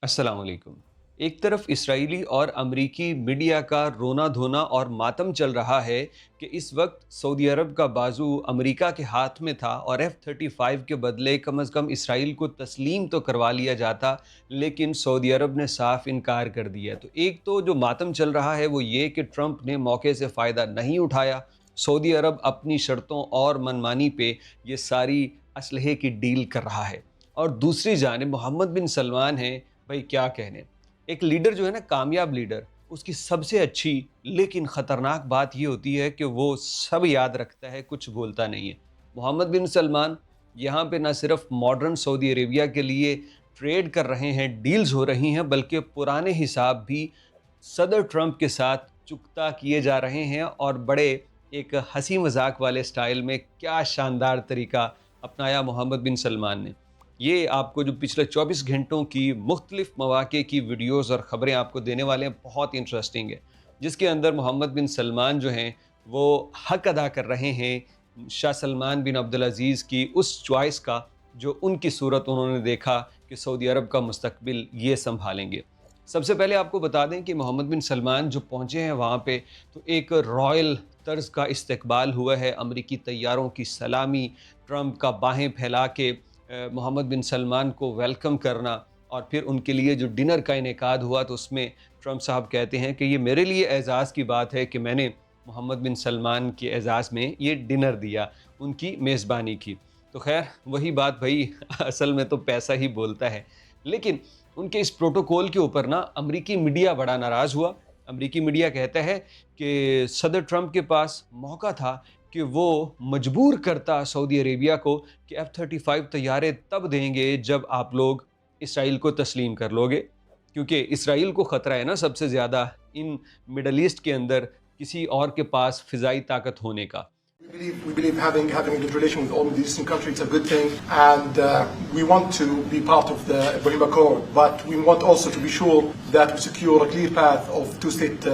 अस्सलाम वालेकुम। एक तरफ इसराइली और अमरीकी मीडिया का रोना धोना और मातम चल रहा है कि इस वक्त सऊदी अरब का बाजू अमरीका के हाथ में था और F-35 के बदले कम अज़ कम इसराइल को तस्लीम तो करवा लिया जाता, लेकिन सऊदी अरब ने साफ इनकार कर दिया। तो एक तो जो मातम चल रहा है वो ये कि ट्रंप ने मौके से फ़ायदा नहीं उठाया। सऊदी अरब अपनी शर्तों और मनमानी पे ये सारी असलहे की डील कर रहा है, और दूसरी जानिब मोहम्मद बिन सलमान हैं। भाई क्या कहने, एक लीडर जो है ना, कामयाब लीडर, उसकी सबसे अच्छी लेकिन ख़तरनाक बात ये होती है कि वो सब याद रखता है, कुछ भूलता नहीं है। मोहम्मद बिन सलमान यहाँ पे ना सिर्फ मॉडर्न सऊदी अरेबिया के लिए ट्रेड कर रहे हैं, डील्स हो रही हैं, बल्कि पुराने हिसाब भी सदर ट्रंप के साथ चुकता किए जा रहे हैं। और बड़े एक हंसी मजाक वाले स्टाइल में क्या शानदार तरीका अपनाया मोहम्मद बिन सलमान ने। ये आपको जो पिछले 24 घंटों की मुख्तलिफ मौक़े की वीडियोज़ और ख़बरें आपको देने वाले हैं, बहुत इंटरेस्टिंग है, जिसके अंदर मोहम्मद बिन सलमान जो हैं वो हक़ अदा कर रहे हैं शाह सलमान बिन अब्दुल अज़ीज़ की उस चॉइस का, जो उनकी सूरत उन्होंने देखा कि सऊदी अरब का मुस्तकबिल ये संभालेंगे। सबसे पहले आपको बता दें कि मोहम्मद बिन सलमान जो पहुँचे हैं वहाँ पे, तो एक रॉयल तर्ज का इस्तकबाल हुआ है, अमरीकी तैयारों की सलामी, ट्रंप का बाहें फैला के मोहम्मद बिन सलमान को वेलकम करना, और फिर उनके लिए जो डिनर का इनेकाद हुआ तो उसमें ट्रंप साहब कहते हैं कि ये मेरे लिए एज़ाज़ की बात है कि मैंने मोहम्मद बिन सलमान के एज़ाज़ में ये डिनर दिया, उनकी मेज़बानी की। तो खैर वही बात भाई, असल में तो पैसा ही बोलता है। लेकिन उनके इस प्रोटोकॉल के ऊपर ना अमरीकी मीडिया बड़ा नाराज़ हुआ। अमरीकी मीडिया कहता है कि सदर ट्रंप के पास मौका था कि वो मजबूर करता सऊदी अरेबिया को कि F-35 तैयारे तब देंगे जब आप लोग इसराइल को तस्लीम कर लोगे, क्योंकि इसराइल को ख़तरा है ना सबसे ज़्यादा इन मिडल ईस्ट के अंदर किसी और के पास फ़िज़ाई ताकत होने का। We believe having a good relation with all Middle Eastern countries is a good thing, and we want to be part of the Ibrahim Accord, but we want also to be sure that we secure a clear path of two-state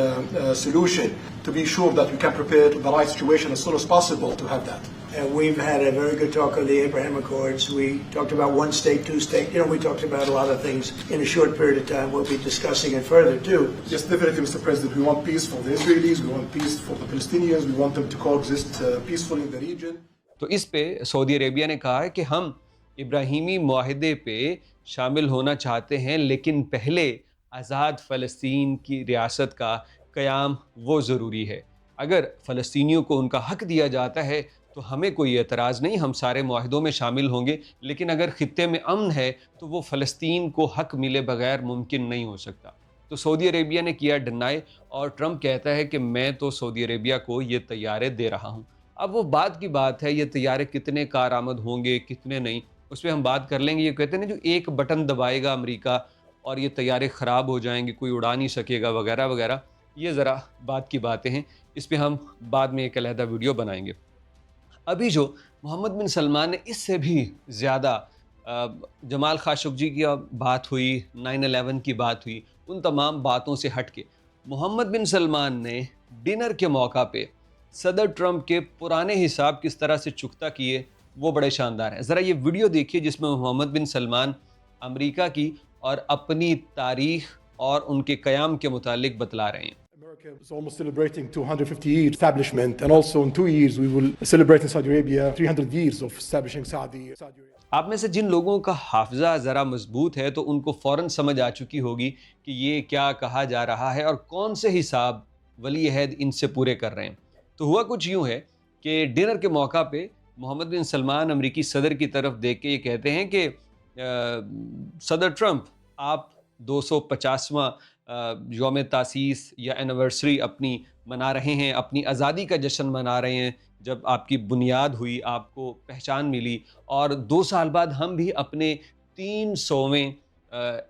solution, to be sure that we can prepare the right situation as soon as possible to have that. We've had a very good talk on the Abraham Accords. We talked about one state, two state. We talked about a lot of things in a short period of time. We'll be discussing it further too. Yes, definitely, Mr. President. We want peace for the Israelis. We want peace for the Palestinians. We want them to coexist peacefully in the region. तो इस पे Saudi Arabia ने कहा है कि हम इब्राहिमी मुआहदे पे शामिल होना चाहते हैं, लेकिन पहले आज़ाद फ़लस्तीन की रियासत का क़याम वो ज़रूरी है। अगर फ़लस्तीनियों को उनका हक़ दिया जाता है तो हमें कोई एतराज़ नहीं, हम सारे मुआहदों में शामिल होंगे, लेकिन अगर ख़ित्ते में अमन है तो वो फ़लस्तीन को हक़ मिले बगैर मुमकिन नहीं हो सकता। तो सऊदी अरेबिया ने किया डिनाई, और ट्रंप कहता है कि मैं तो सऊदी अरेबिया को ये तैयारे दे रहा हूँ। अब वो बात की बात है, ये तैयारे कितने कारआमद होंगे कितने नहीं, उस पर हम बात कर लेंगे। ये कहते हैं ना, जो एक बटन दबाएगा अमेरिका और ये तैयारे ख़राब हो जाएंगे, कोई उड़ा नहीं सकेगा वगैरह वगैरह, ये ज़रा बात की बातें हैं, इस पर हम बाद में एक अलहदा वीडियो बनाएंगे। अभी जो मोहम्मद बिन सलमान ने इससे भी ज़्यादा जमाल खाशोगी की बात हुई, 9/11 की बात हुई, उन तमाम बातों से हट के मोहम्मद बिन सलमान ने डिनर के मौका पे सदर ट्रंप के पुराने हिसाब किस तरह से चुकता किए, वो बड़े शानदार हैं। ज़रा ये वीडियो देखिए जिसमें मोहम्मद बिन सलमान अमेरिका की और अपनी तारीख़ और उनके क़याम के मुतालिक बतला रहे हैं। America is almost celebrating 250 years establishment, and also in 2 years we will celebrate in Saudi Arabia 300 years of establishing Saudi Arabia. आप में से जिन लोगों का हाफ़िज़ा ज़रा मजबूत है तो उनको फ़ौरन समझ आ चुकी होगी कि ये क्या कहा जा रहा है और कौन से हिसाब वली अहद इनसे पूरे कर रहे हैं। तो हुआ कुछ यूँ है कि डिनर के मौका पे मोहम्मद बिन सलमान अमरीकी सदर की तरफ देख के ये कहते हैं कि सदर ट्रंप, आप 250वां यौम तासीस या एनिवर्सरी अपनी मना रहे हैं, अपनी आज़ादी का जश्न मना रहे हैं, जब आपकी बुनियाद हुई, आपको पहचान मिली, और 2 साल बाद हम भी अपने 300वें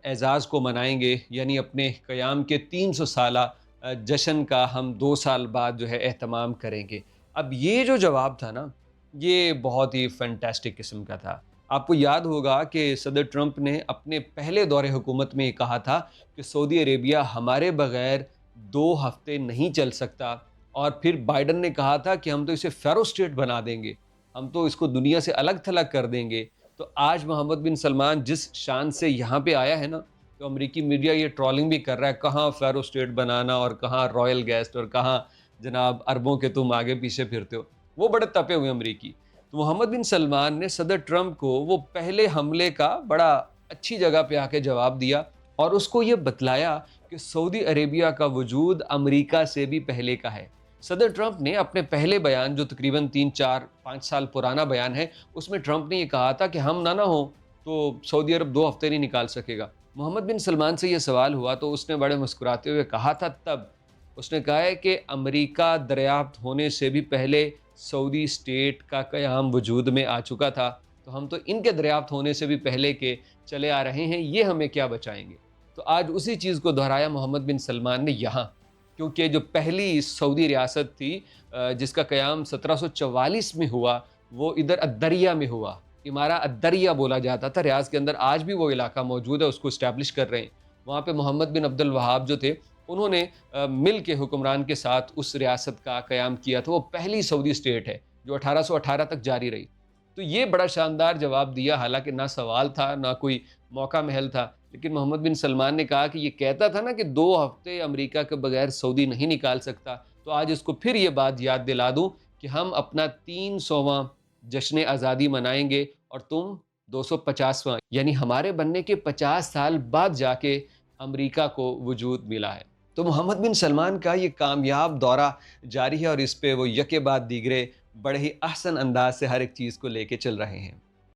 एज़ाज़ को मनाएंगे, यानी अपने क़याम के 300 साला जश्न का हम 2 साल बाद जो है एहतमाम करेंगे। अब ये जो जवाब था ना, ये बहुत ही फैंटास्टिक किस्म का था। आपको याद होगा कि सदर ट्रंप ने अपने पहले दौरे हुकूमत में ये कहा था कि सऊदी अरेबिया हमारे बग़ैर 2 हफ़्ते नहीं चल सकता, और फिर बाइडन ने कहा था कि हम तो इसे फ़ेरो स्टेट बना देंगे, हम तो इसको दुनिया से अलग थलग कर देंगे। तो आज मोहम्मद बिन सलमान जिस शान से यहाँ पे आया है ना, تو امریکی میڈیا یہ ٹرولنگ بھی کر رہا ہے کہاں فیرو اسٹیٹ بنانا اور کہاں رائل گیسٹ اور کہاں جناب اربوں کے تم آگے پیچھے پھرتے ہو. وہ بڑے تپے ہوئے امریکی. تو محمد بن سلمان نے صدر ٹرمپ کو وہ پہلے حملے کا بڑا اچھی جگہ پہ آ کے جواب دیا اور اس کو یہ بتلایا کہ سعودی عربیہ کا وجود امریکہ سے بھی پہلے کا ہے. صدر ٹرمپ نے اپنے پہلے بیان جو تقریباً 3-4-5 سال پرانا بیان ہے اس میں ٹرمپ نے یہ کہا تھا کہ ہم نہ ہوں تو سعودی عرب 2 ہفتے نہیں نکال سکے گا. محمد بن سلمان سے یہ سوال ہوا تو اس نے بڑے مسکراتے ہوئے کہا تھا تب اس نے کہا ہے کہ امریکہ دریافت ہونے سے بھی پہلے سعودی اسٹیٹ کا قیام وجود میں آ چکا تھا تو ہم تو ان کے دریافت ہونے سے بھی پہلے کے چلے آ رہے ہیں, یہ ہمیں کیا بچائیں گے. تو آج اسی چیز کو دہرایا محمد بن سلمان نے یہاں, کیونکہ جو پہلی سعودی ریاست تھی جس کا قیام 1744 میں ہوا وہ ادھر الدریہ میں ہوا. امارہ الدریہ بولا جاتا تھا ریاض کے اندر, آج بھی وہ علاقہ موجود ہے, اس کو اسٹیبلش کر رہے ہیں. وہاں پہ محمد بن عبد الوہاب جو تھے انہوں نے مل کے حکمران کے ساتھ اس ریاست کا قیام کیا تھا. وہ پہلی سعودی اسٹیٹ ہے جو 1818 تک جاری رہی. تو یہ بڑا شاندار جواب دیا, حالانکہ نہ سوال تھا نہ کوئی موقع محل تھا, لیکن محمد بن سلمان نے کہا کہ یہ کہتا تھا نا کہ 2 ہفتے امریکہ کے بغیر سعودی نہیں نکال سکتا, تو آج اس کو پھر یہ بات یاد دلا دوں کہ ہم اپنا 300واں جشن آزادی منائیں گے اور تم 250واں, یعنی ہمارے بننے کے 50 سال بعد جا کے امریکہ کو وجود ملا ہے. تو محمد بن سلمان کا یہ کامیاب دورہ جاری ہے اور اس پہ وہ یکے بعد دیگرے بڑے ہی احسن انداز سے ہر ایک چیز کو لے کے چل رہے ہیں.